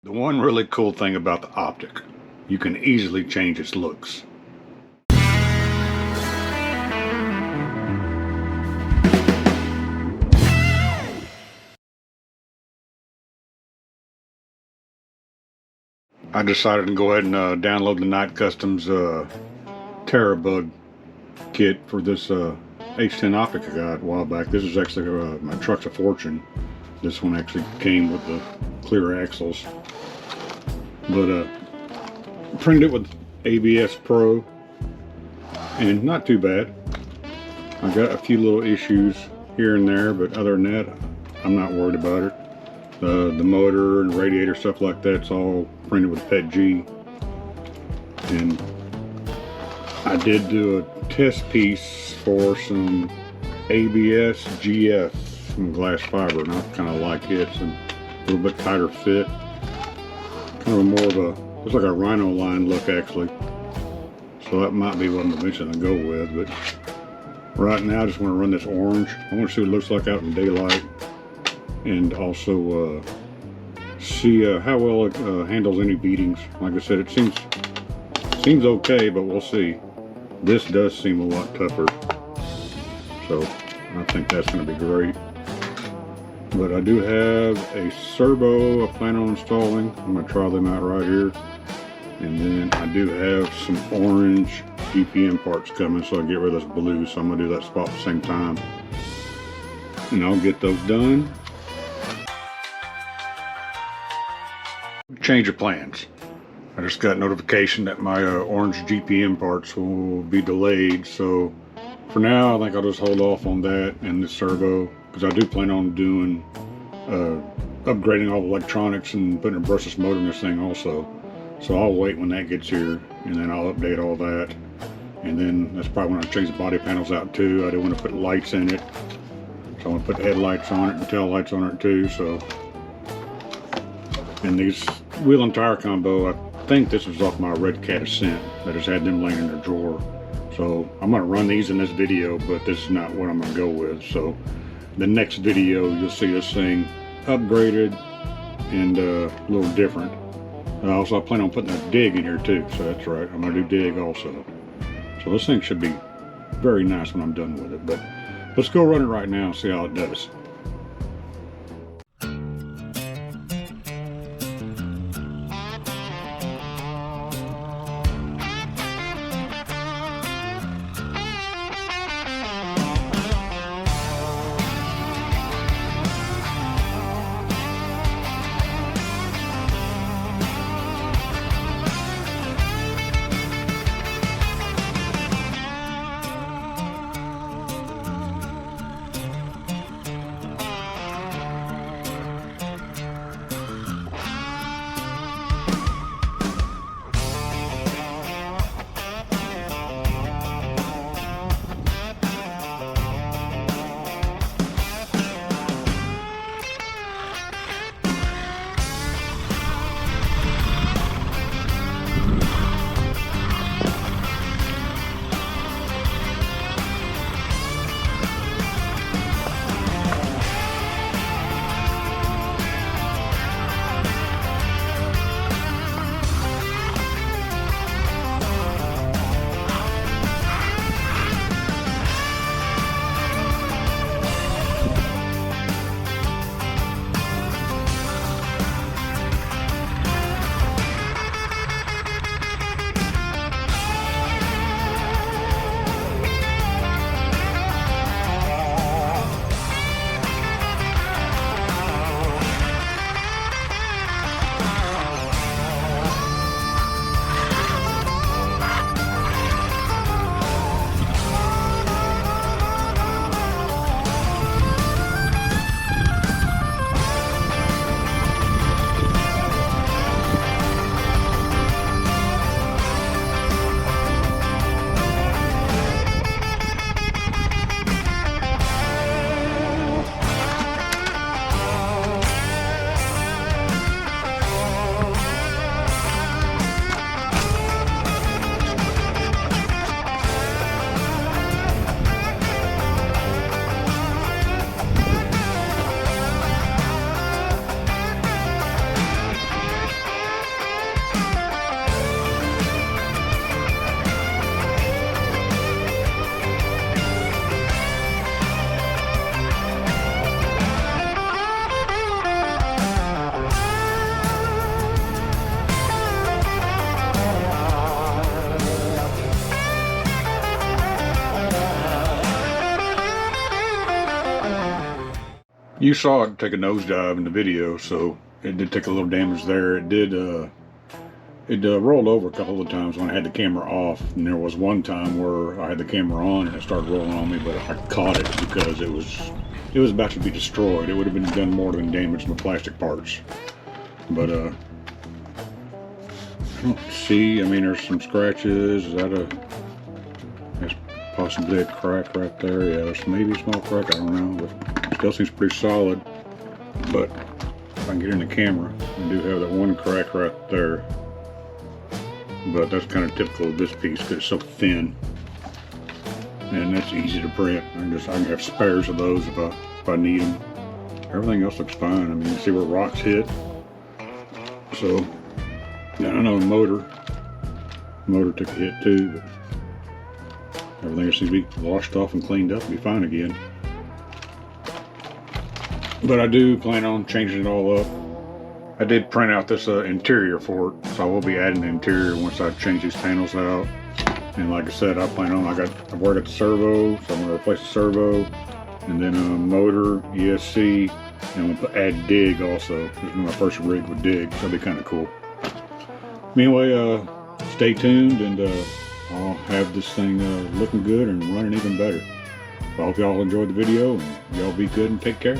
The one really cool thing about the Optic, you can easily change its looks. I decided to go ahead and download the Knight Customs Terra Bug kit for this H10 Optic I got a while back. This is actually my truck's a fortune. This one actually came with the clear axles, but printed it with ABS Pro, and not too bad. I got a few little issues here and there, but other than that, I'm not worried about it. The motor and radiator, stuff like that's all printed with PETG. And I did do a test piece for some ABS GF from glass fiber, and I kind of like it. It's a little bit tighter fit, kind of more of a, looks like a rhino line look actually. So that might be what I'm eventually gonna go with. But right now I just want to run this orange. I want to see what it looks like out in daylight, and also see how well it handles any beatings. Like I said, it seems okay, but we'll see. This does seem a lot tougher, so I think that's going to be great. But I do have a servo I plan on installing. I'm going to try them out right here. And then I do have some orange GPM parts coming, so I'll get rid of this blue. So I'm going to do that spot at the same time, and I'll get those done. Change of plans. I just got notification that my orange GPM parts will be delayed, so for now I think I'll just hold off on that and the servo, because I do plan on doing upgrading all the electronics and putting a brushless motor in this thing also. So I'll wait when that gets here, and then I'll update all that, and then that's probably when I change the body panels out too. I do want to put lights in it, so I'm going to put the headlights on it and tail lights on it too. So, and these wheel and tire combo, I think this was off my Red Cat Ascent. I just had them laying in their drawer. So I'm going to run these in this video, but this is not what I'm going to go with. So the next video you'll see this thing upgraded and a little different. Also I plan on putting a dig in here too, so that's right, I'm going to do dig also. So this thing should be very nice when I'm done with it. But let's go run it right now and see how it does. You saw it take a nosedive in the video, so it did take a little damage there. It did, rolled over a couple of times when I had the camera off, and there was one time where I had the camera on and it started rolling on me, but I caught it because it was about to be destroyed. It would have been done more than damage than the plastic parts. But I don't see, I mean, there's some scratches. Is that that's possibly a crack right there? Yeah, there's maybe a small crack, I don't know, but still seems pretty solid. But if I can get in the camera, I do have that one crack right there. But that's kind of typical of this piece because it's so thin, and that's easy to print. I can have spares of those if I need them. Everything else looks fine. I mean, you see where rocks hit. So, yeah, I know the motor took a hit too, but everything seems to be washed off and cleaned up and be fine again. But I do plan on changing it all up. I did print out this interior for it, so I will be adding the interior once I change these panels out. And like I said, I plan on, I've already got the servo, so I'm going to replace the servo, and then a motor, ESC, and I'm going to add dig also. This is my first rig with dig, so that'll be kind of cool. Anyway, stay tuned, and I'll have this thing looking good and running even better. So I hope y'all enjoyed the video, and y'all be good and take care.